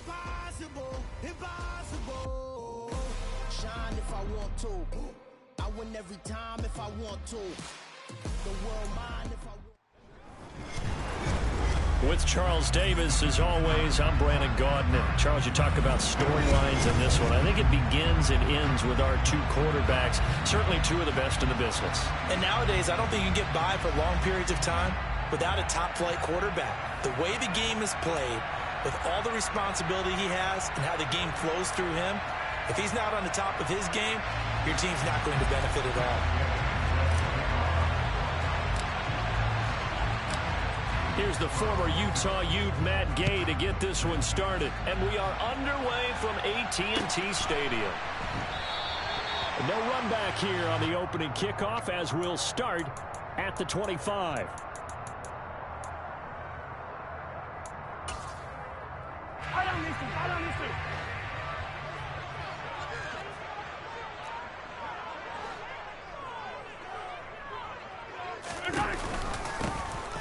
Impossible, impossible. Shine if I want to. I win every time if I want to. The world mine if I want. With Charles Davis, as always, I'm Brandon Gaudin. Charles, you talk about storylines in this one. I think it begins and ends with our two quarterbacks, certainly two of the best in the business. And nowadays, I don't think you can get by for long periods of time without a top-flight quarterback. The way the game is played, with all the responsibility he has and how the game flows through him, if he's not on the top of his game, your team's not going to benefit at all. Here's the former Utah Ute, Matt Gay, to get this one started. And we are underway from AT&T Stadium. No run back here on the opening kickoff, as we'll start at the 25.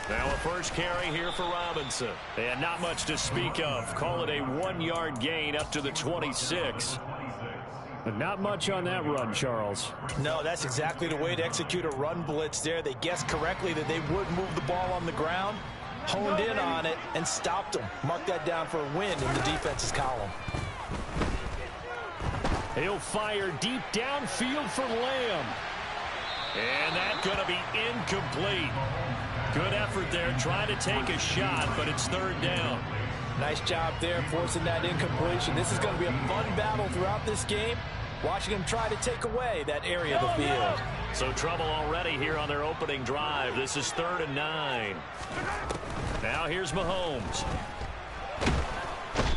Now a first carry here for Robinson. And not much to speak of. Call it a 1-yard gain up to the 26. But not much on that run, Charles. No, that's exactly the way to execute a run blitz there. They guessed correctly that they would move the ball on the ground, honed in on it, and stopped them. Mark that down for a win in the defense's column. He'll fire deep downfield for Lamb. And that's going to be incomplete. Good effort there, trying to take a shot, but it's third down. Nice job there, forcing that incompletion. This is going to be a fun battle throughout this game, watching them try to take away that area of the field. So trouble already here on their opening drive. This is 3rd and 9. Now here's Mahomes.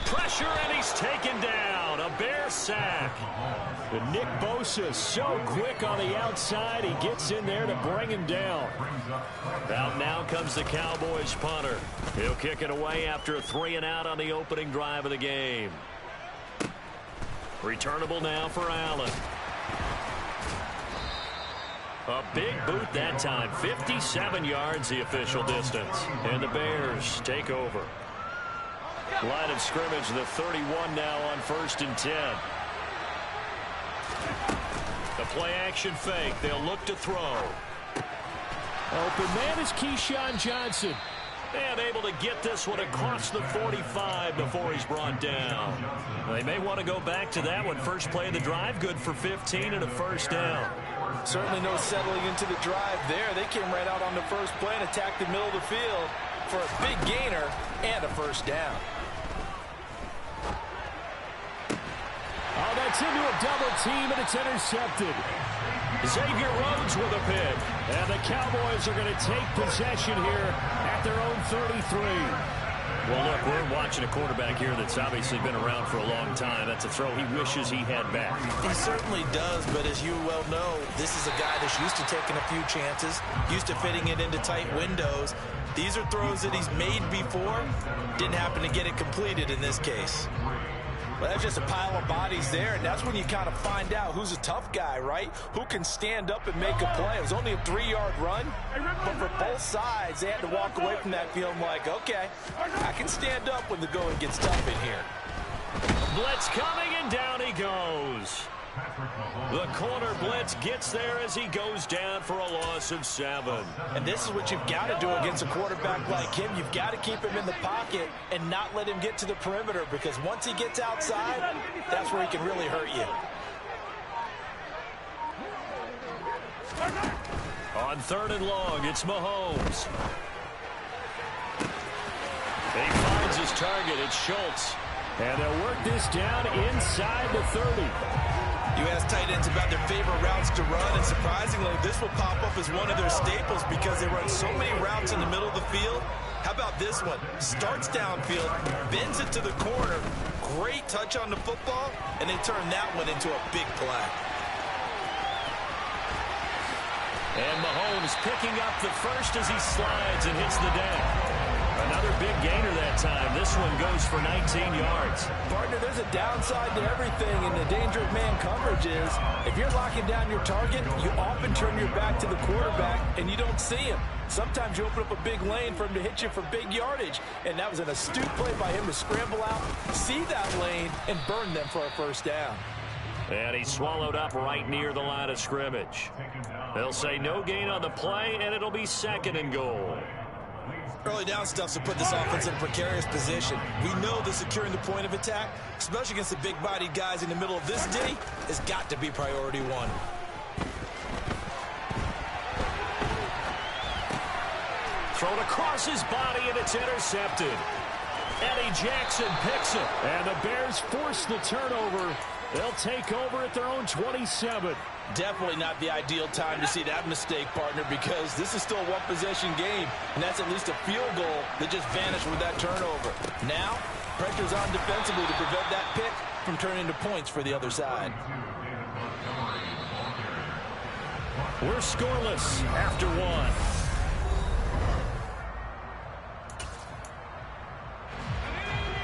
Pressure, and he's taken down. A Bear sack. And Nick Bosa so quick on the outside. He gets in there to bring him down. Out now comes the Cowboys punter. He'll kick it away after a 3-and-out on the opening drive of the game. Returnable now for Allen. A big boot that time. 57 yards the official distance. And the Bears take over. Line of scrimmage, the 31 now on 1st and 10. The play action fake. They'll look to throw. Open man is Keyshawn Johnson. And able to get this one across the 45 before he's brought down. They may want to go back to that one. First play of the drive, good for 15 and a first down. Certainly no settling into the drive there. They came right out on the first play and attacked the middle of the field for a big gainer and a first down. Oh, that's into a double team, and it's intercepted. Xavier Rhodes with a pick. And the Cowboys are going to take possession here at their own 33. Well, look, we're watching a quarterback here that's obviously been around for a long time. That's a throw he wishes he had back. He certainly does, but as you well know, this is a guy that's used to taking a few chances, used to fitting it into tight windows. These are throws that he's made before. Didn't happen to get it completed in this case. But that's just a pile of bodies there, and that's when you kind of find out who's a tough guy, right? Who can stand up and make a play. It was only a 3-yard run, but for both sides, they had to walk away from that field like, okay, I can stand up when the going gets tough in here. Blitz coming, and down he goes. The corner blitz gets there as he goes down for a loss of 7. And this is what you've got to do against a quarterback like him. You've got to keep him in the pocket and not let him get to the perimeter, because once he gets outside, that's where he can really hurt you. On 3rd and long, it's Mahomes. He finds his target. It's Schultz. And they'll work this down inside the 30. You ask tight ends about their favorite routes to run, and surprisingly, this will pop up as one of their staples because they run so many routes in the middle of the field. How about this one? Starts downfield, bends it to the corner, great touch on the football, and they turn that one into a big play. And Mahomes picking up the first as he slides and hits the deck. Another big gainer that time. This this one goes for 19 yards. Partner, there's a downside to everything, and the danger of man coverage is if you're locking down your target, you often turn your back to the quarterback and you don't see him. Sometimes you open up a big lane for him to hit you for big yardage, and that was an astute play by him to scramble out, see that lane, and burn them for a first down. And he's swallowed up right near the line of scrimmage. They'll say no gain on the play, and it'll be 2nd and goal. Early down stuff to put this offense in a precarious position. We know that securing the point of attack, especially against the big-bodied guys in the middle of this D, has got to be priority one. Thrown across his body, and it's intercepted. Eddie Jackson picks it, and the Bears force the turnover. They'll take over at their own 27. Definitely not the ideal time to see that mistake, partner, because this is still a one-possession game, and that's at least a field goal that just vanished with that turnover. Now, pressure's on defensively to prevent that pick from turning into points for the other side. We're scoreless after one.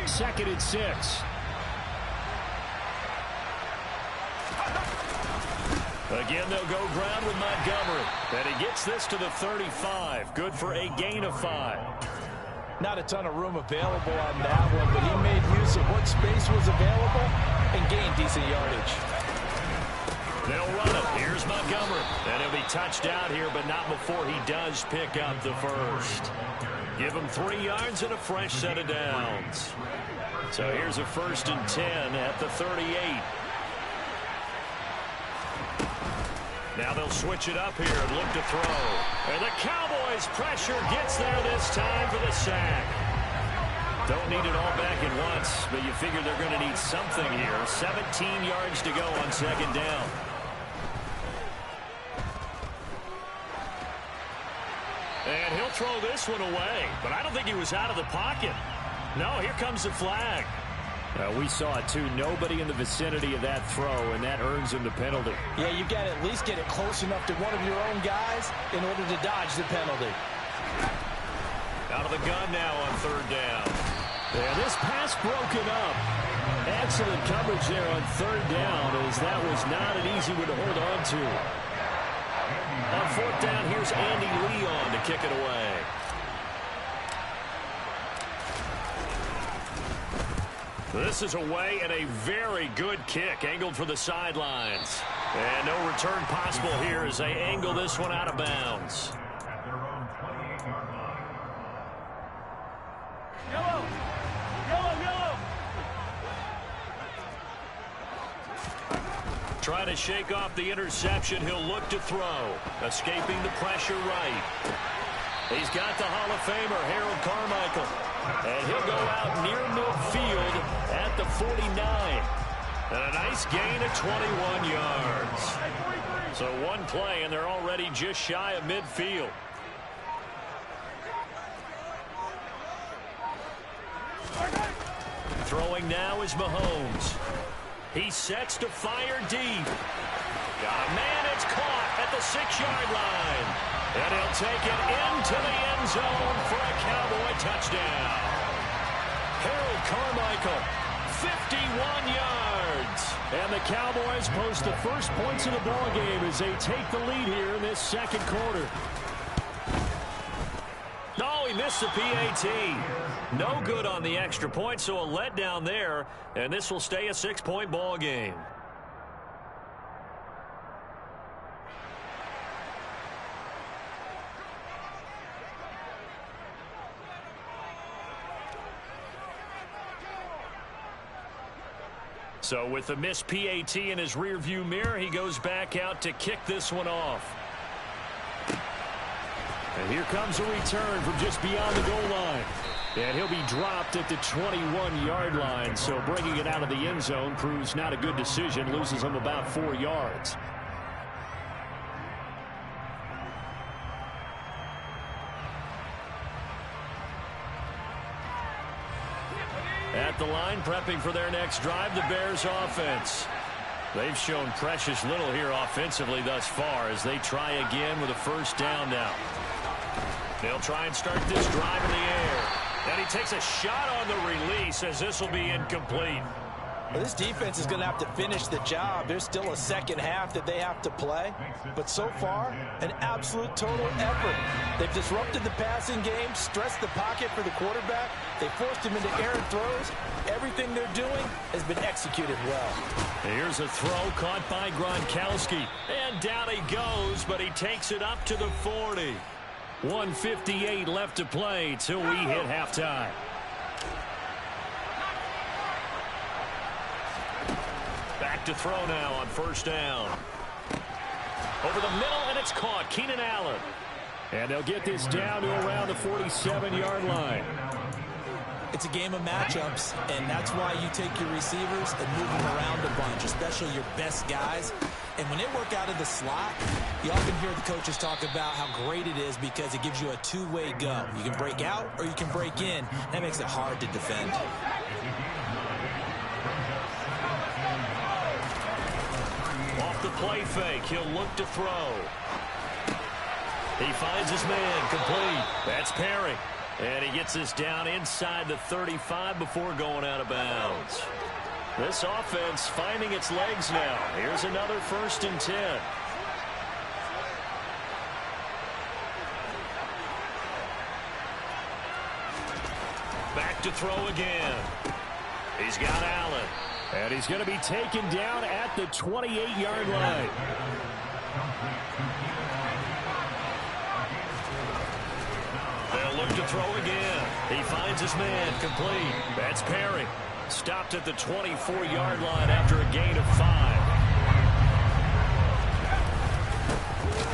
Second and 6. Again, they'll go ground with Montgomery. And he gets this to the 35. Good for a gain of 5. Not a ton of room available on that one, but he made use of what space was available and gained decent yardage. They'll run it. Here's Montgomery. And he'll be touched out here, but not before he does pick up the first. Give him 3 yards and a fresh set of downs. So here's a 1st and 10 at the 38. Now they'll switch it up here and look to throw. And the Cowboys' pressure gets there this time for the sack. Don't need it all back at once, but you figure they're going to need something here. 17 yards to go on 2nd down. And he'll throw this one away, but I don't think he was out of the pocket. No, here comes the flag. We saw it, too. Nobody in the vicinity of that throw, and that earns him the penalty. Yeah, you've got to at least get it close enough to one of your own guys in order to dodge the penalty. Out of the gun now on 3rd down. And this pass broken up. Excellent coverage there on 3rd down, as that was not an easy one to hold on to. On 4th down, here's Andy Leon to kick it away. This is away, and a very good kick, angled for the sidelines. And no return possible here as they angle this one out of bounds. Yellow! Yellow, yellow! Trying to shake off the interception, he'll look to throw. Escaping the pressure right. He's got the Hall of Famer, Harold Carmichael. And he'll go out near midfield at the 49. And a nice gain of 21 yards. So one play, and they're already just shy of midfield. Throwing now is Mahomes. He sets to fire deep. Man, it's caught at the 6-yard line. And he'll take it into the end zone for a Cowboy touchdown. Harold Carmichael, 51 yards. And the Cowboys post the first points of the ballgame as they take the lead here in this 2nd quarter. No, he missed the PAT. No good on the extra point, so a letdown there. And this will stay a 6-point ball game. So with the missed PAT in his rearview mirror, he goes back out to kick this one off. And here comes a return from just beyond the goal line. And he'll be dropped at the 21-yard line. So bringing it out of the end zone proves not a good decision. Loses him about 4 yards. At the line, prepping for their next drive, the Bears offense. They've shown precious little here offensively thus far as they try again with a 1st down now. They'll try and start this drive in the air. And he takes a shot on the release as this will be incomplete. Well, this defense is going to have to finish the job. There's still a second half that they have to play. But so far, an absolute total effort. They've disrupted the passing game, stressed the pocket for the quarterback. They forced him into errant throws. Everything they're doing has been executed well. Here's a throw caught by Gronkowski. And down he goes, but he takes it up to the 40. 1:58 left to play till we hit halftime. Back to throw now on first down. Over the middle, and it's caught. Keenan Allen. And they'll get this down to around the 47-yard line. It's a game of matchups, and that's why you take your receivers and move them around a bunch, especially your best guys. And when they work out of the slot, you often hear the coaches talk about how great it is because it gives you a two-way go. You can break out or you can break in. That makes it hard to defend. Off the play fake, he'll look to throw. He finds his man, complete. That's Perry. And he gets this down inside the 35 before going out of bounds. This offense finding its legs now. Here's another 1st and 10. Back to throw again. He's got Allen. And he's going to be taken down at the 28-yard line. They'll look to throw again. He finds his man, complete. That's Perry. Stopped at the 24-yard line after a gain of 5.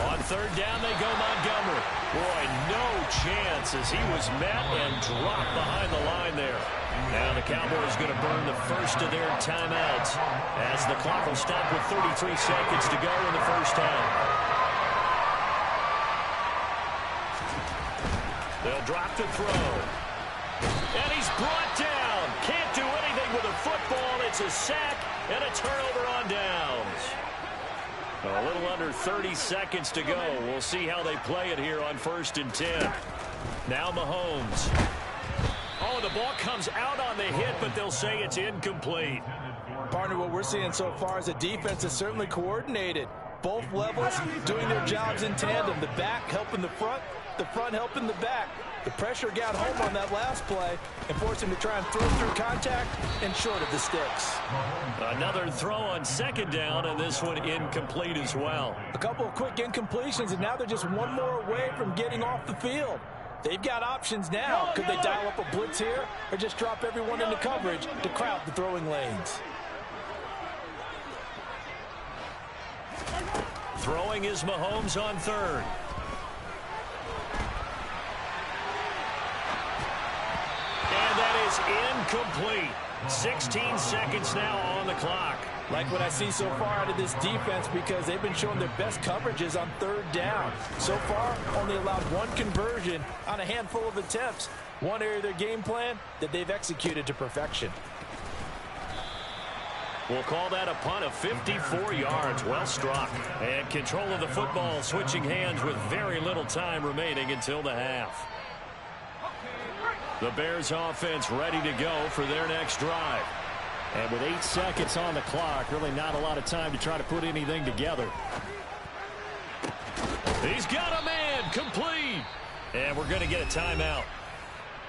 On third down, they go Montgomery. Boy, no chance as he was met and dropped behind the line there. Now the Cowboys going to burn the first of their timeouts as the clock will stop with 33 seconds to go in the first half. They'll drop the throw. And he's brought down. Can't do anything with a football. It's a sack and a turnover on downs. A little under 30 seconds to go. We'll see how they play it here on 1st and 10. Now Mahomes. Oh, the ball comes out on the hit, but they'll say it's incomplete. Partner, what we're seeing so far is a defense is certainly coordinated. Both levels doing their jobs in tandem. The back helping the front helping the back. The pressure got home on that last play and forced him to try and throw through contact and short of the sticks. Another throw on 2nd down, and this one incomplete as well. A couple of quick incompletions, and now they're just one more away from getting off the field. They've got options now. Could they dial up a blitz here or just drop everyone into coverage to crowd the throwing lanes? Throwing is Mahomes on 3rd. And that is incomplete. 16 seconds now on the clock. Like what I see so far out of this defense because they've been showing their best coverages on 3rd down. So far, only allowed 1 conversion on a handful of attempts. One area of their game plan that they've executed to perfection. We'll call that a punt of 54 yards. Well struck. And control of the football switching hands with very little time remaining until the half. The Bears offense ready to go for their next drive. And with 8 seconds on the clock, really not a lot of time to try to put anything together. He's got a man, complete. And we're going to get a timeout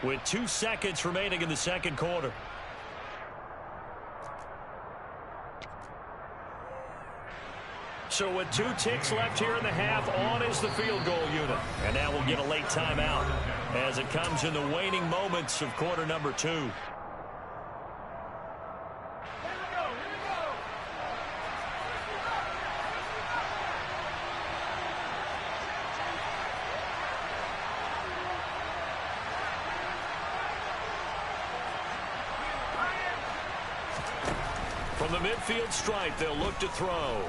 with 2 seconds remaining in the 2nd quarter. So with 2 ticks left here in the half, on is the field goal unit. And now we'll get a late timeout as it comes in the waning moments of quarter number 2. From the midfield stripe, they'll look to throw.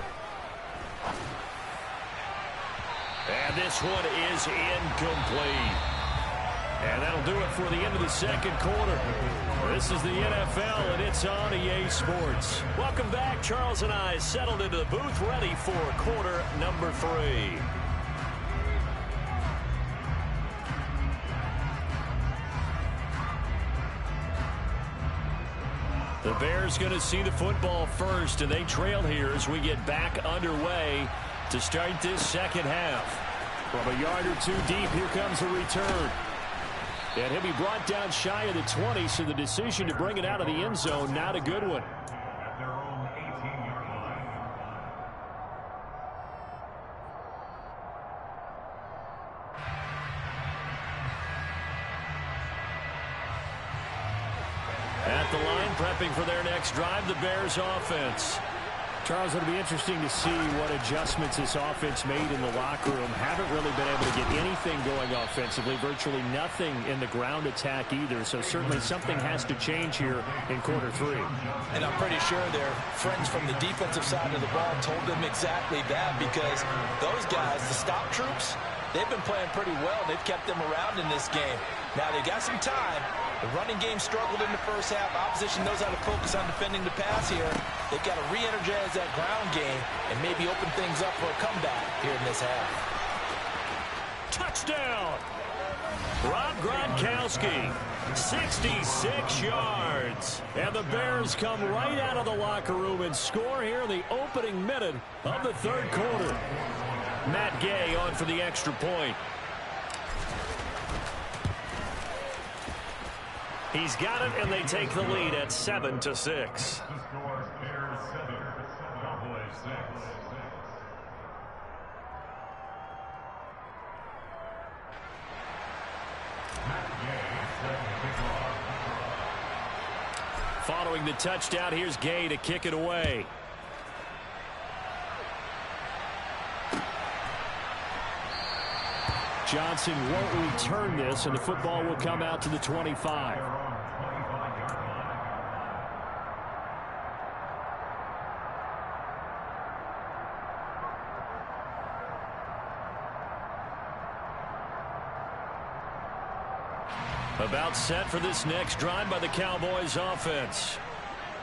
And this one is incomplete. And that'll do it for the end of the 2nd quarter. This is the NFL, and it's on EA Sports. Welcome back. Charles and I settled into the booth, ready for quarter number 3. The Bears going to see the football first, and they trail here as we get back underway to start this second half. From a yard or two deep, here comes a return. And he'll be brought down shy of the 20, so the decision to bring it out of the end zone, not a good one. At their own 18-yard line. At the line, prepping for their next drive, the Bears offense. Charles, it'll be interesting to see what adjustments this offense made in the locker room. Haven't really been able to get anything going offensively, virtually nothing in the ground attack either. So certainly something has to change here in quarter three. And I'm pretty sure their friends from the defensive side of the ball told them exactly that, because those guys, the stop troops, they've been playing pretty well. They've kept them around in this game. Now they got some time. The running game struggled in the first half. Opposition knows how to focus on defending the pass here. They've got to re-energize that ground game and maybe open things up for a comeback here in this half. Touchdown! Rob Gronkowski, 66 yards. And the Bears come right out of the locker room and score here in the opening minute of the third quarter. Matt Gay on for the extra point. He's got it, and they take the lead at 7-6. The score is Bears 7, Cowboys 6. Following the touchdown, here's Gay to kick it away. Johnson won't return this, and the football will come out to the 25. About set for this next drive by the Cowboys offense.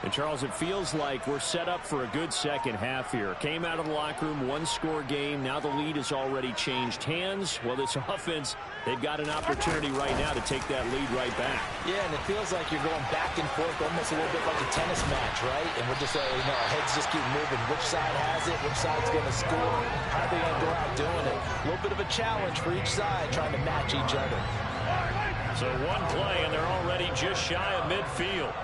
And Charles, it feels like we're set up for a good second half here. Came out of the locker room, one-score game. Now the lead has already changed hands. Well, this offense, they've got an opportunity right now to take that lead right back. Yeah, and it feels like you're going back and forth, almost a little bit like a tennis match, right? And we're just, our heads just keep moving. Which side has it? Which side's going to score? How are they going to go out doing it? A little bit of a challenge for each side, trying to match each other. So one play, and they're already just shy of midfield.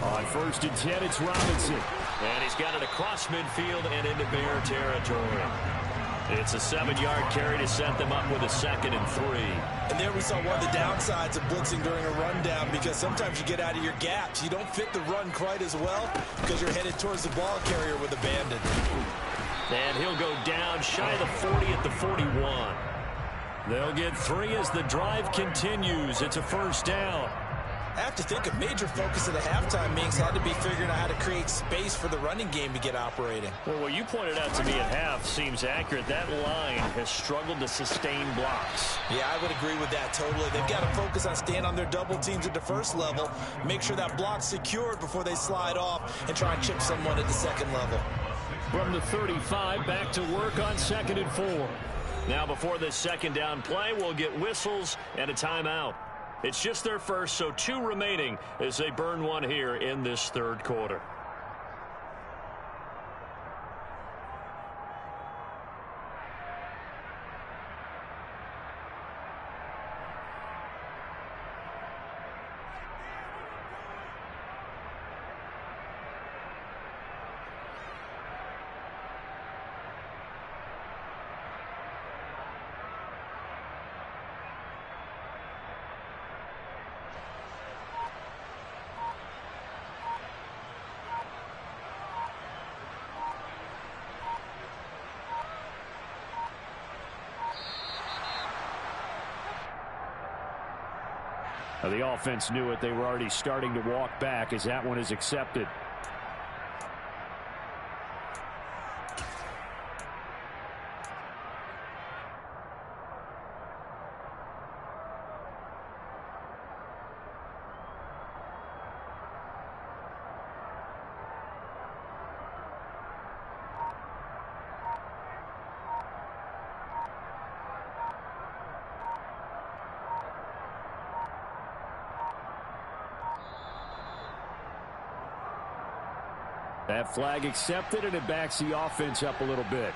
On 1st and 10, it's Robinson. And he's got it across midfield and into Bear territory. It's a 7-yard carry to set them up with a 2nd and 3. And there we saw one of the downsides of blitzing during a rundown, because sometimes you get out of your gaps. You don't fit the run quite as well because you're headed towards the ball carrier with abandon. And he'll go down shy of the 40 at the 41. They'll get 3 as the drive continues. It's a first down. I have to think a major focus of the halftime meetings had to be figuring out how to create space for the running game to get operating. Well, what you pointed out to me at half seems accurate. That line has struggled to sustain blocks. Yeah, I would agree with that totally. They've got to focus on staying on their double teams at the first level, make sure that block's secured before they slide off, and try and chip someone at the second level. From the 35, back to work on 2nd and 4. Now before this second down play, we'll get whistles and a timeout. It's just their first, so 2 remaining as they burn one here in this third quarter. The offense knew it. They were already starting to walk back as that one is accepted. That flag accepted, and it backs the offense up a little bit.